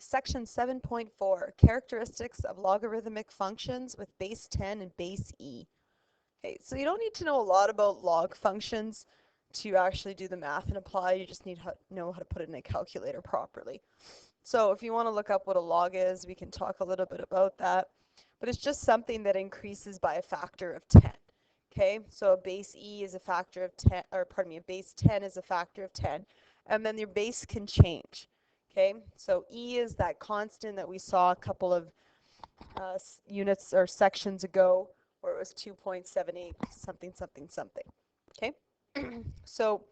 Section 7.4, characteristics of logarithmic functions with base 10 and base e. Okay, so you don't need to know a lot about log functions to actually do the math and apply. You just need to know how to put it in a calculator properly. So if you want to look up what a log is, we can talk a little bit about that. But it's just something that increases by a factor of 10. Okay, so a base e is a factor of 10, or pardon me, a base 10 is a factor of 10, and then your base can change. Okay, so e is that constant that we saw a couple of units or sections ago, where it was 2.78 something something something. Okay, so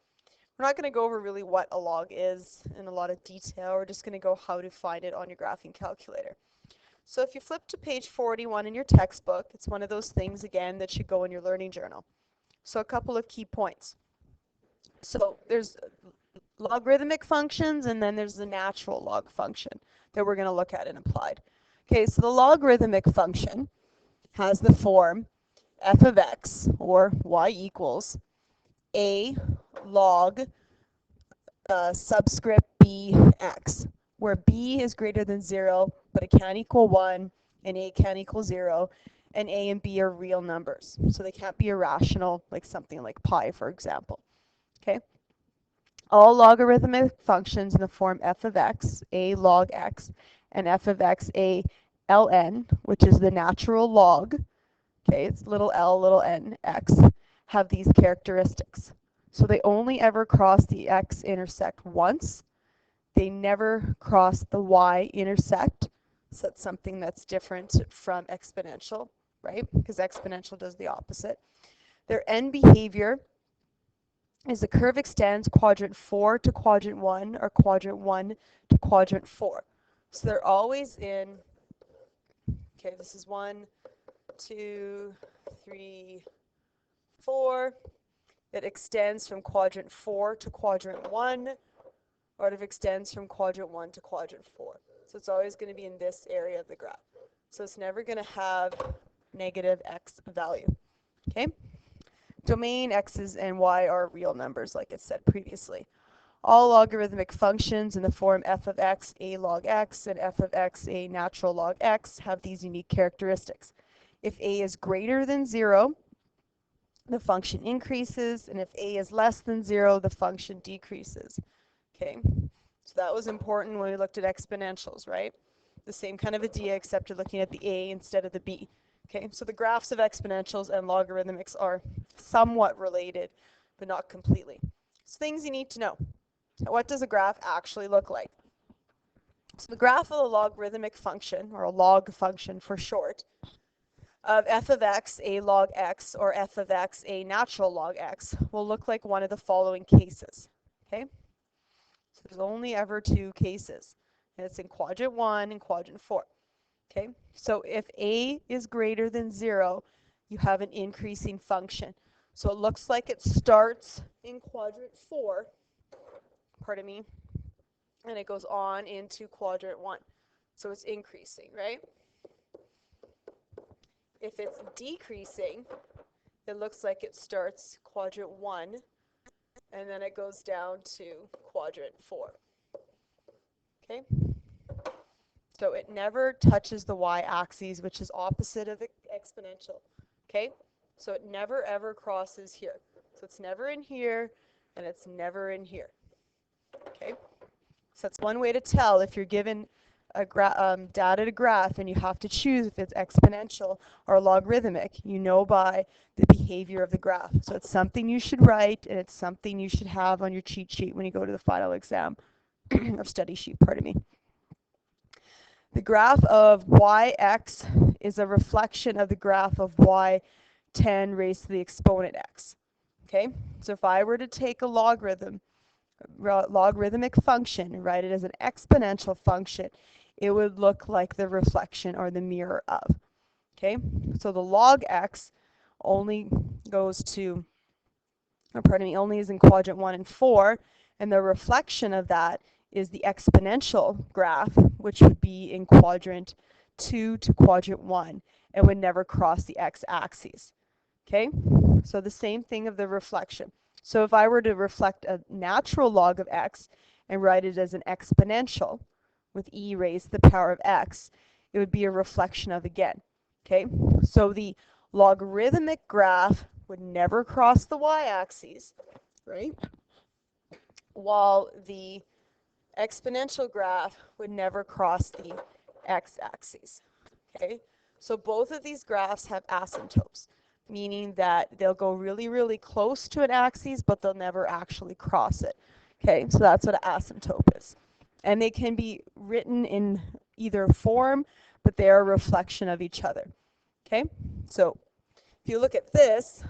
we're not going to go over really what a log is in a lot of detail. We're just going to go how to find it on your graphing calculator. So if you flip to page 41 in your textbook, it's one of those things, again, that should go in your learning journal. So a couple of key points. So there's logarithmic functions, and then there's the natural log function that we're going to look at in applied. Okay, so the logarithmic function has the form f of x, or y equals a log subscript b x, where b is greater than 0, but it can't equal 1, and a can't equal 0, and a and b are real numbers. So they can't be irrational, like something like pi, for example. Okay? All logarithmic functions in the form f of x, a log x, and f of x, a ln, which is the natural log, okay, it's little l, n, x, have these characteristics. So they only ever cross the x-intersect once. They never cross the y-intersect. So that's something that's different from exponential, right? Because exponential does the opposite. Their end behavior is the curve extends quadrant 4 to quadrant 1, or quadrant 1 to quadrant 4. So they're always in, okay, this is 1, 2, 3, 4. It extends from quadrant 4 to quadrant 1, or it extends from quadrant 1 to quadrant 4. So it's always going to be in this area of the graph. So it's never going to have negative x value. Okay? Domain x's and y are real numbers, like it said previously. All logarithmic functions in the form f of x, a log x, and f of x, a natural log x, have these unique characteristics. If a is greater than 0, the function increases, and if a is less than 0, the function decreases. Okay, so that was important when we looked at exponentials, right? The same kind of idea, except you're looking at the a instead of the b. Okay, so the graphs of exponentials and logarithmics are somewhat related, but not completely. So things you need to know. What does a graph actually look like? So the graph of a logarithmic function, or a log function for short, of f of x, a log x, or f of x, a natural log x, will look like one of the following cases. Okay? So there's only ever two cases, and it's in quadrant 1 and quadrant 4. Okay? So if a is greater than 0, you have an increasing function. So it looks like it starts in quadrant 4, pardon me, and it goes on into quadrant 1. So it's increasing, right? If it's decreasing, it looks like it starts quadrant 1, and then it goes down to quadrant 4. Okay? So it never touches the y-axis, which is opposite of exponential. Okay? So it never ever crosses here. So it's never in here, and it's never in here. Okay? So that's one way to tell if you're given a data to graph and you have to choose if it's exponential or logarithmic. You know by the behavior of the graph. So it's something you should write, and it's something you should have on your cheat sheet when you go to the final exam, or study sheet, pardon me. The graph of yx is a reflection of the graph of y10 raised to the exponent x. Okay, so if I were to take a logarithmic function and write it as an exponential function, it would look like the reflection or the mirror of. Okay, so the log x only goes to, or pardon me, only is in quadrant 1 and 4, and the reflection of that is the exponential graph, which would be in quadrant 2 to quadrant 1, and would never cross the x-axis. Okay, so the same thing of the reflection. So if I were to reflect a natural log of x and write it as an exponential, with e raised to the power of x, it would be a reflection of again. Okay, so the logarithmic graph would never cross the y-axis, right? While the exponential graph would never cross the x-axis. Okay, so both of these graphs have asymptotes, meaning that they'll go really, really close to an axis, but they'll never actually cross it. Okay, so that's what an asymptote is. And they can be written in either form, but they are a reflection of each other. Okay, so if you look at this,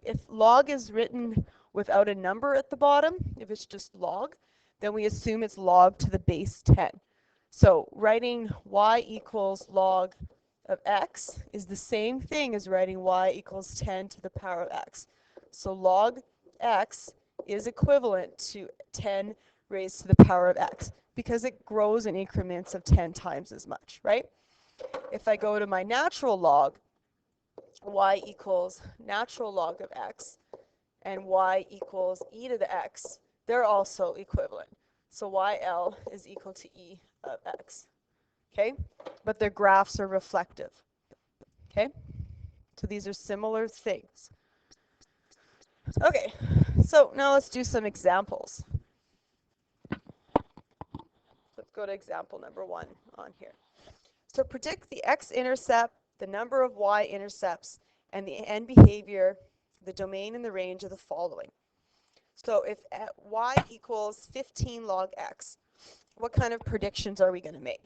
if log is written without a number at the bottom, if it's just log, then we assume it's log to the base 10. So writing y equals log of x is the same thing as writing y equals 10 to the power of x. So log x is equivalent to 10 raised to the power of x because it grows in increments of 10 times as much, right? If I go to my natural log, y equals natural log of x and y equals e to the x, they're also equivalent. So yl is equal to e of x. Okay? But their graphs are reflective. Okay? So these are similar things. Okay, so now let's do some examples. Let's go to example number 1 on here. So predict the x-intercept, the number of y-intercepts, and the end behavior, the domain and the range of the following. So if y equals 15 log x, what kind of predictions are we going to make?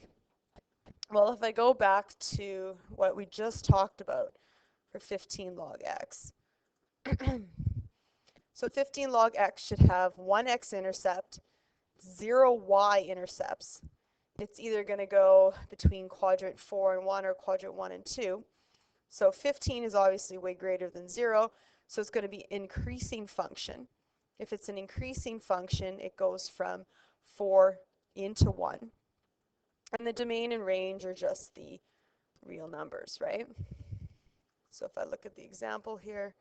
Well, if I go back to what we just talked about for 15 log x, so 15 log x should have 1 x-intercept, 0 y-intercepts. It's either going to go between quadrant 4 and 1 or quadrant 1 and 2. So 15 is obviously way greater than 0, so it's going to be increasing function. If it's an increasing function, it goes from 4 into 1. And the domain and range are just the real numbers, right? So if I look at the example here,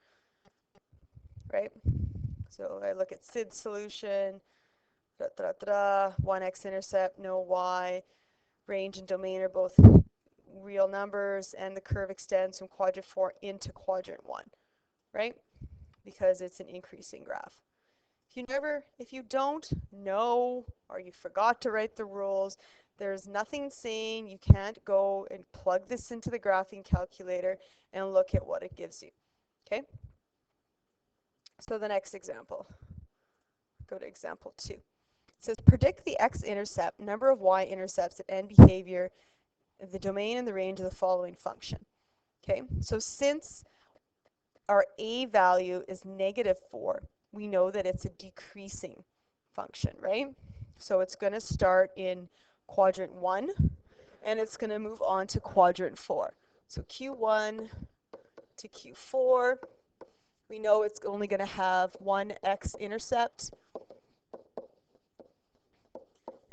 right? So I look at SID solution, 1 x-intercept, no y, range and domain are both real numbers, and the curve extends from quadrant 4 into quadrant 1, right? Because it's an increasing graph. If you don't know or you forgot to write the rules, there's nothing saying you can't go and plug this into the graphing calculator and look at what it gives you. Okay? So the next example. Go to example 2. It says predict the x-intercept, number of y-intercepts, and end behavior, the domain and the range of the following function. Okay? So since our a value is -4, we know that it's a decreasing function, right? So it's going to start in quadrant 1, and it's going to move on to quadrant 4. So Q1 to Q4, we know it's only going to have 1 x-intercept,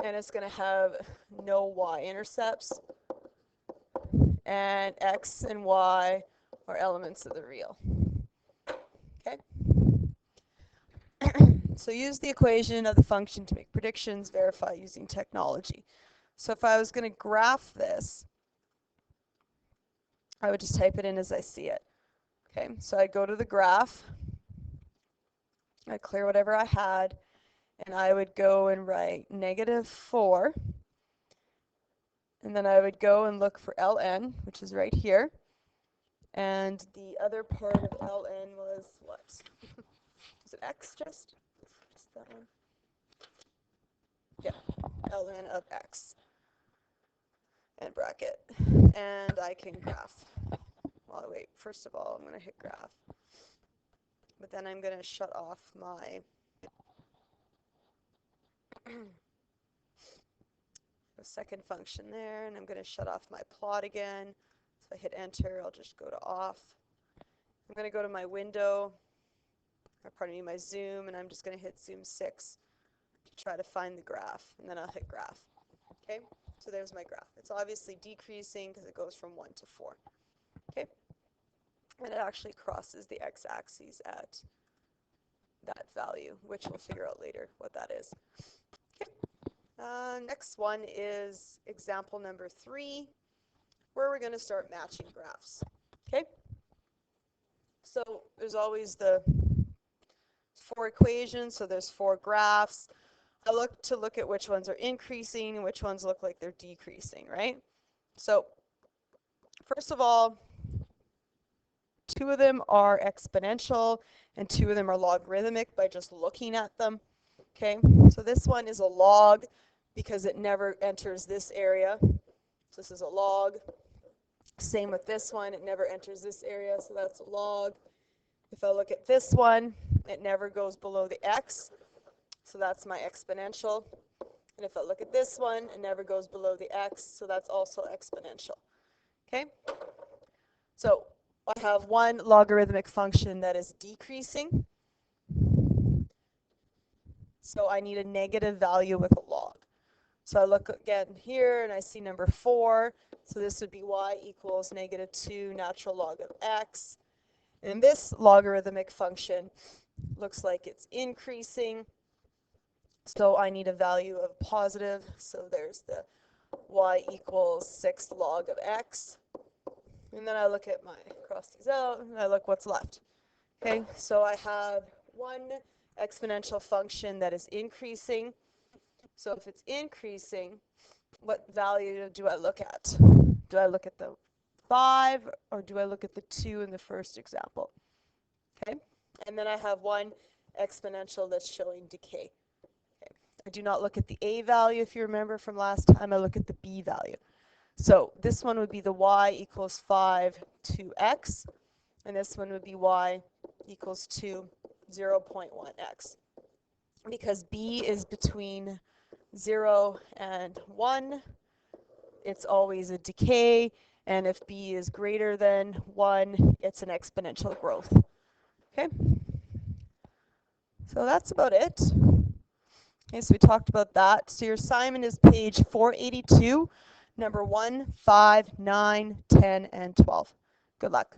and it's going to have no y-intercepts, and x and y are elements of the real. Okay? So use the equation of the function to make predictions, verify using technology. So if I was going to graph this, I would just type it in as I see it. Okay, so I'd go to the graph, I'd clear whatever I had, and I would go and write -4, and then I would go and look for ln, which is right here, and the other part of ln was what? Was it x just that one? Yeah, ln of x, and bracket, and I can graph. Well, wait, first of all, I'm going to hit graph, but then I'm going to shut off my the second function there, and I'm going to shut off my plot again. So I hit enter, I'll just go to off. I'm going to go to my window, or pardon me, my zoom, and I'm just going to hit zoom 6 to try to find the graph, and then I'll hit graph. Okay, so there's my graph. It's obviously decreasing because it goes from 1 to 4. Okay, and it actually crosses the x-axis at that value, which we'll figure out later what that is. Okay, Next one is example number 3, where we're going to start matching graphs. Okay? So there's always the 4 equations, so there's 4 graphs. I look at which ones are increasing and which ones look like they're decreasing, right? So first of all, 2 of them are exponential and 2 of them are logarithmic by just looking at them. Okay, so this one is a log because it never enters this area. So this is a log. Same with this one, it never enters this area, so that's a log. If I look at this one, it never goes below the x, so that's my exponential. And if I look at this one, it never goes below the x, so that's also exponential. Okay? So I have one logarithmic function that is decreasing. So I need a negative value with a log. So I look again here and I see number 4. So this would be y equals negative 2 natural log of x. And this logarithmic function looks like it's increasing. So I need a value of positive. So there's the y equals 6 log of x. And then I look at cross these out, and I look what's left. Okay, so I have one exponential function that is increasing. So if it's increasing, what value do I look at? Do I look at the 5 or do I look at the 2 in the first example? Okay, and then I have one exponential that's showing decay. Okay. I do not look at the a value, if you remember from last time, I look at the b value. So this one would be the y equals 5 to x, and this one would be y equals 2, 0.1x. Because b is between 0 and 1, it's always a decay, and if b is greater than 1, it's an exponential growth. Okay? So that's about it. Okay, so we talked about that. So your assignment is page 482, number 1, 5, 9, 10, and 12. Good luck.